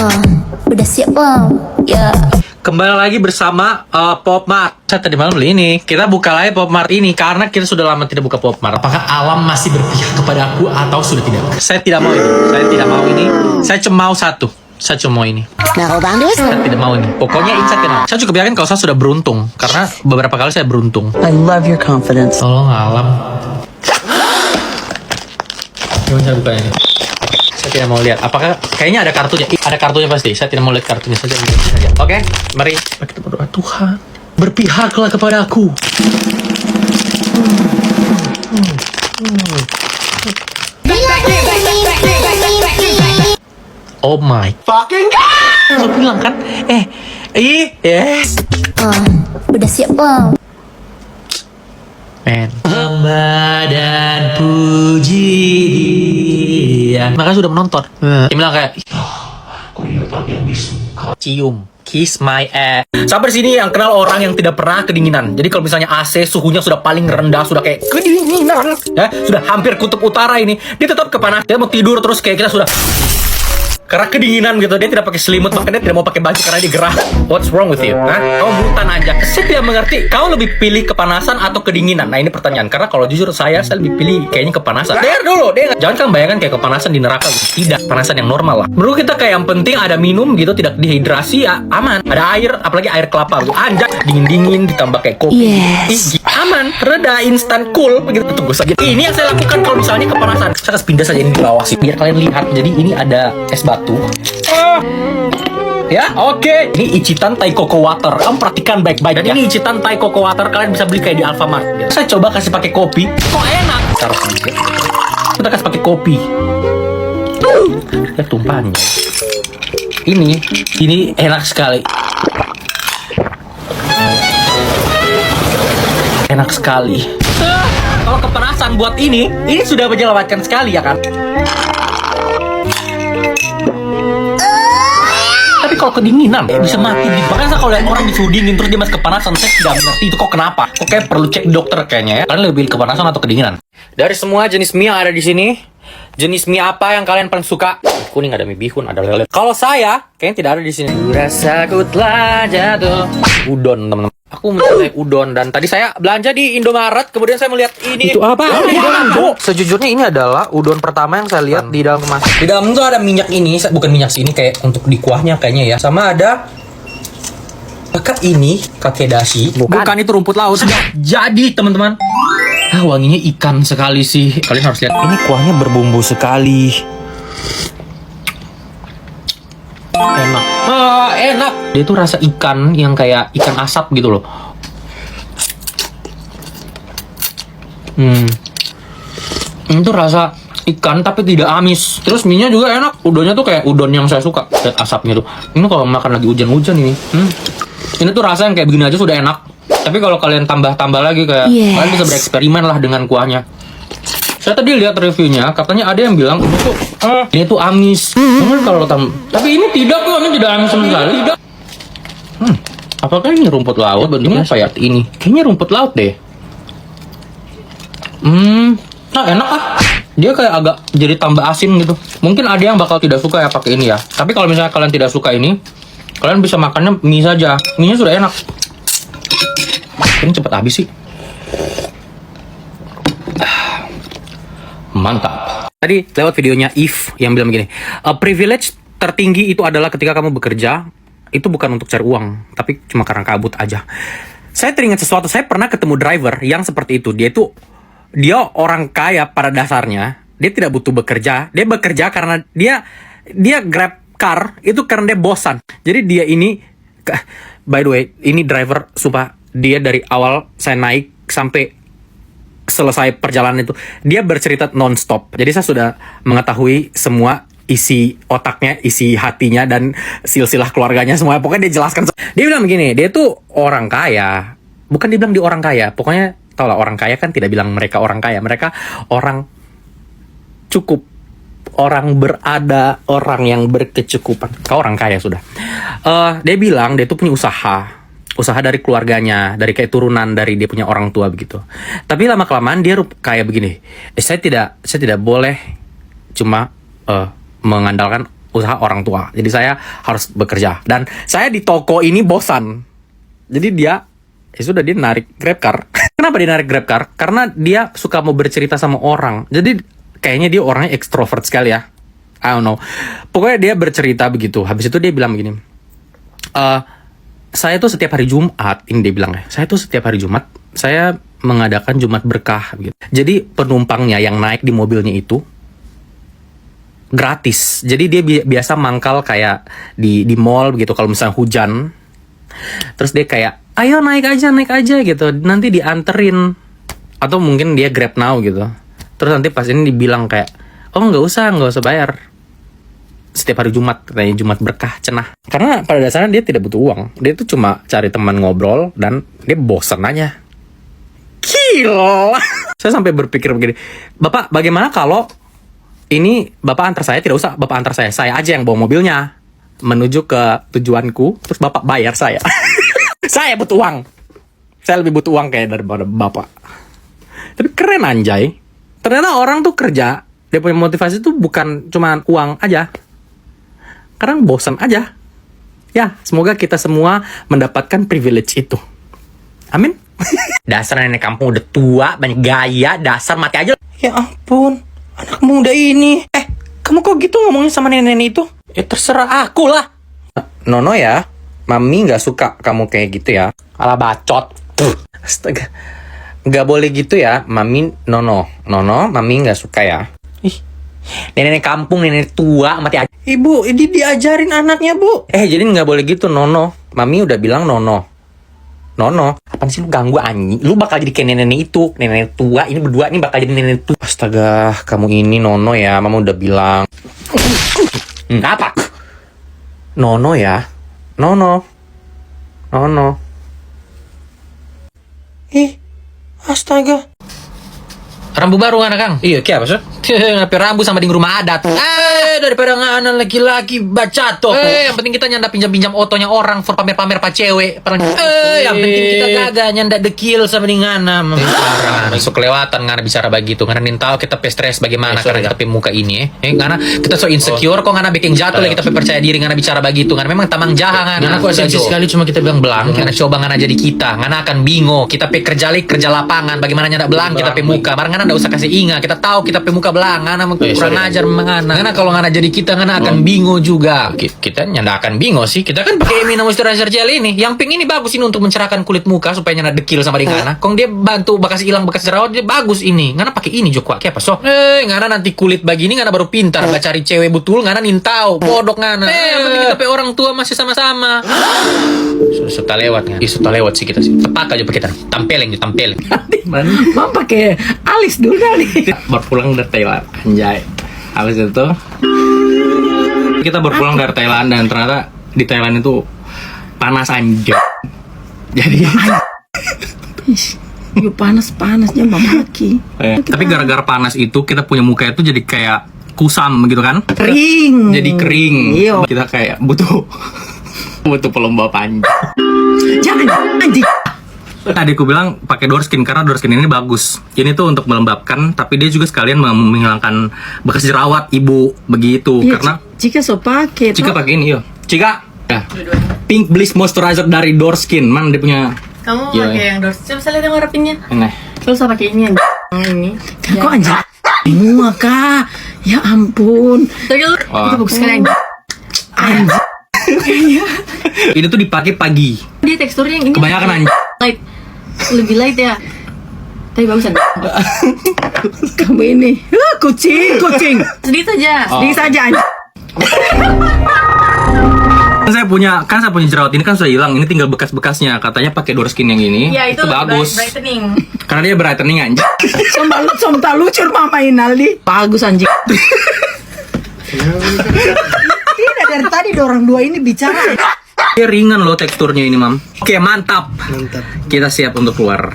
Udah siap bang? Ya. Kembali lagi bersama Popmart. Saya tadi malam beli ini. Kita buka lagi Popmart ini karena kita sudah lama tidak buka Popmart. Apakah alam masih berpihak kepada aku atau sudah tidak? Saya tidak mau ini. Saya tidak mau ini. Saya cuma mau satu. Saya cuma mau ini. Nah, bang Dus. Saya tidak mau ini. Pokoknya ini saya tidak mau. Saya cukup yakin kalau saya sudah beruntung karena beberapa kali saya beruntung. I love your confidence. Tolong alam. Gimana saya buka ini? Saya tidak mau lihat. Apakah kayaknya ada kartunya? Ada kartunya pasti. Saya tidak mau lihat kartunya saja. Oke, mari kita berdoa. Tuhan, berpihaklah kepada aku. Oh my fucking god! Lo bilang kan? Udah siap bang? Men. Hamba dan puji dia. Makanya sudah menonton. Dia bilang kayak cium, kiss my ass. Sampai sini yang kenal orang yang tidak pernah kedinginan. Jadi kalau misalnya AC suhunya sudah paling rendah, sudah kayak kedinginan, ya sudah hampir kutub utara ini, dia tetap kepanasan. Dia mau tidur terus kayak kita sudah karena kedinginan gitu, dia tidak pakai selimut, makanya dia tidak mau pakai baju karena dia gerah. What's wrong with you? Hah? Kamu buta aja. Saya tidak mengerti. Kamu lebih pilih kepanasan atau kedinginan? Nah ini pertanyaan. Karena kalau jujur saya lebih pilih kayaknya kepanasan. Dengar dulu, dengar. Jangan kan bayangkan kayak kepanasan di neraka gitu. Tidak, kepanasan yang normal lah. Menurut kita kayak yang penting ada minum gitu, tidak dehidrasi ya, aman. Ada air, apalagi air kelapa gitu. Anjak, dingin-dingin ditambah kayak kopi. Yes. Aman, reda, instan, cool begitu. Tunggu saja. Ini yang saya lakukan kalau misalnya kepanasan. Saya harus pindah saja ini di bawah sih biar kalian lihat. Jadi ini ada es batu. Ya, oke. Ini icitan Thai Coco Water. Kamu perhatikan baik-baik. Dan ini icitan Thai Coco Water kalian bisa beli kayak di Alfamart. Gitu. Saya coba kasih pakai kopi. Kok enak? Taruh sedikit. Kita kasih pakai kopi. Lihat tumpahannya. Ini enak sekali. Enak sekali. Kalau kepanasan buat ini sudah menyelamatkan sekali ya kan? Tapi kalau kedinginan bisa mati. Bahkan saya kalau lihat orang disuruh dingin terus dia masih kepanasan, saya tidak mengerti itu kok kenapa. Kok kayak perlu cek dokter kayaknya ya. Kalian lebih kepanasan atau kedinginan? Dari semua jenis mie yang ada di sini, jenis mie apa yang kalian paling suka? Kuning, ada mie bihun, ada lele. Kalau saya kayaknya tidak ada di sini. Rasaku telah jatuh. Udon, teman-teman. Aku mencari udon dan tadi saya belanja di Indomaret, kemudian saya melihat ini. Itu apa? Udon. Sejujurnya ini adalah udon pertama yang saya lihat di dalam kemasan. Di dalam itu ada minyak ini, bukan minyak sih, ini kayak untuk di kuahnya kayaknya ya. Sama ada kakak ini, kakek dashi. Bukan itu rumput laut. Sudah jadi, teman-teman. Wanginya ikan sekali sih. Kalian harus lihat. Ini kuahnya berbumbu sekali. Enak. Enak. Dia tuh rasa ikan yang kayak ikan asap gitu loh. Ini tuh rasa ikan tapi tidak amis. Terus mie-nya juga enak. Udonnya tuh kayak udon yang saya suka. Lihat asapnya tuh. Ini kalau makan lagi hujan-hujan ini. Ini tuh rasa yang kayak begini aja sudah enak. Tapi kalau kalian tambah-tambah lagi kayak kalian bisa bereksperimen lah dengan kuahnya. Saya tadi lihat reviewnya, katanya ada yang bilang ini tuh amis. Kalau tapi ini tidak kok, ini tidak amis sama sekali. Tidak. Apakah ini rumput laut? Bentuknya kayak ini. Kayaknya rumput laut deh. Nah enak ah. Dia kayak agak jadi tambah asin gitu. Mungkin ada yang bakal tidak suka ya pakai ini ya. Tapi kalau misalnya kalian tidak suka ini, kalian bisa makannya mie saja. Mie-nya sudah enak. Ini cepet habis sih. Mantap. Tadi lewat videonya If yang bilang begini, privilege tertinggi itu adalah ketika kamu bekerja, itu bukan untuk cari uang, tapi cuma karena kabut aja. Saya teringat sesuatu, saya pernah ketemu driver yang seperti itu. Dia orang kaya pada dasarnya, dia tidak butuh bekerja, dia bekerja karena dia grab car, itu karena dia bosan. Jadi dia ini, by the way, ini driver, sumpah, dia dari awal saya naik sampai selesai perjalanan itu dia bercerita non-stop. Jadi saya sudah mengetahui semua isi otaknya, isi hatinya, dan silsilah keluarganya semua. Pokoknya dia jelaskan. Dia bilang begini, dia tuh orang kaya. Bukan dibilang dia orang kaya, pokoknya tau lah, orang kaya kan tidak bilang mereka orang kaya. Mereka orang cukup, orang berada, orang yang berkecukupan. Kau orang kaya sudah. Dia bilang dia tuh punya usaha dari keluarganya, dari kayak turunan dari dia punya orang tua begitu. Tapi lama kelamaan dia kayak begini. Saya tidak boleh cuma mengandalkan usaha orang tua. Jadi saya harus bekerja. Dan saya di toko ini bosan. Jadi dia sudah dia narik GrabCar. Kenapa dia narik GrabCar? Karena dia suka mau bercerita sama orang. Jadi kayaknya dia orangnya ekstrovert sekali ya. I don't know. Pokoknya dia bercerita begitu. Habis itu dia bilang begini. Saya tuh setiap hari Jumat, ini dia bilang ya. Saya tuh setiap hari Jumat, saya mengadakan Jumat berkah gitu. Jadi penumpangnya yang naik di mobilnya itu gratis. Jadi dia biasa mangkal kayak di mall begitu kalau misalnya hujan. Terus dia kayak, ayo naik aja gitu. Nanti dianterin. Atau mungkin dia Grab Now gitu. Terus nanti pas ini dibilang kayak, oh nggak usah bayar. Setiap hari Jumat, katanya Jumat berkah, cenah. Karena pada dasarnya dia tidak butuh uang. Dia tuh cuma cari teman ngobrol dan dia bosan aja. Gila. Saya sampai berpikir begini, Bapak bagaimana kalau ini Bapak antar saya, tidak usah Bapak antar saya aja yang bawa mobilnya menuju ke tujuanku, terus Bapak bayar saya. Saya butuh uang. Saya lebih butuh uang kayak daripada Bapak. Tapi keren anjay. Ternyata orang tuh kerja, dia punya motivasi tuh bukan cuma uang aja. Karena bosan aja. Ya, semoga kita semua mendapatkan privilege itu. Amin. Dasar nenek kampung udah tua, banyak gaya, dasar mati aja. Ya ampun, anak muda ini. Kamu kok gitu ngomongin sama nenek itu? Ya terserah aku lah. Nono ya, Mami gak suka kamu kayak gitu ya. Alah bacot. Astaga. Gak boleh gitu ya, Mami, Nono, Mami gak suka ya. Ih, nenek kampung, nenek tua, mati aja. Ibu, ini diajarin anaknya, Bu. Jadi nggak boleh gitu, Nono. Mami udah bilang Nono. Apaan sih lu ganggu anjing? Lu bakal jadi kayak nenek itu, nenek tua. Ini berdua ini bakal jadi nenek tua. Astaga, kamu ini Nono ya, Mama udah bilang. Apa? Nono ya, Nono. Astaga. Rambu baru anak Kang? Iya, kayak apa sih? Ngapain rambu sama di rumah adat? Daripada nganan laki-laki bacato. Yang penting kita nyanda pinjam-pinjam otonya orang for pamer-pamer pa cewek. Yang penting kita kagak nyanda dekil sama di ngana. Masuk kelewatan ngana bicara begitu. Ngana tahu kita stres bagaimana karena kita muka ini. Ngana kita so insecure kok ngana bikin jatuh lagi kita percaya diri ngana bicara begitu. Ngana memang tamang jahat ngana. Aku esensi sekali cuma kita bilang belang. Ngana coba ngana jadi kita. Ngana akan bingung. Kita kerja lapangan. Bagaimana nyanda belang kita muka. Barang ngana ndak usah kasih ingat. Kita tahu kita muka belang. Ngana kurang ajar mengana. Ngana kalau ngana jadi kita ngana akan bingung juga. Kita nyanda akan bingung sih. Kita kan pakai Emina Moisturizer Gel ini. Yang pink ini bagus ini untuk mencerahkan kulit muka supaya nyanda dekil sama di ngana. Kong dia bantu bekas hilang bekas jerawat dia bagus ini. Ngana pakai ini juga kayak apa so? Ngana nanti kulit begini ngana baru pintar. Nggak cari cewek betul ngana nintau. Bodok ngana. Yang penting kita orang tua masih sama-sama. Sudah lewat ngana. Sudah lewat sih kita sih. Tepak aja pakai kita. Tampeleng. Mam pakai alis dulu kali. Baru pulang dari Thailand, anjay. Habis itu kita berpulang dari Thailand dan ternyata di Thailand itu panas anjay. Jadi yuk panas-panasnya mamaki. Tapi gara-gara panas itu kita punya muka itu jadi kayak kusam gitu kan? Kering. Jadi kering. Iya. Kita kayak butuh pelembapan. Jangan anjing. Adikku bilang pakai Dorskin karena Dorskin ini bagus. Ini tuh untuk melembabkan, tapi dia juga sekalian menghilangkan bekas jerawat ibu begitu. Ya, karena jika so pakai. Cika pakai ini yo. Cika. Ya. Pink Bliss Moisturizer dari Dorskin. Man dia punya. Kamu Iya, pakai yang Dorskin. Coba saya lihat yang warna pinknya. Ini. Terus saya pakai ini yang ini. Kok anjing? Semua kak. Ya ampun. Tapi lu itu bagus sekali. Anjing. Ini tuh dipakai pagi. Dia teksturnya yang ini. Kebanyakan anjing. Light. Lebih light ya. Tapi bagus kan? Kamu ini. Kucing. Sedikit saja. Sedikit saja anjing. Saya punya jerawat ini kan sudah hilang. Ini tinggal bekas-bekasnya. Katanya pakai Dorskin yang ini. Ya itu bagus. brightening. Karena dia brightening anjing. Somta lucu mama Inaldi. Bagus anjing. Tidak dari tadi orang dua ini bicara. Dia ringan loh teksturnya ini, Mam. Oke, mantap. Kita siap untuk keluar.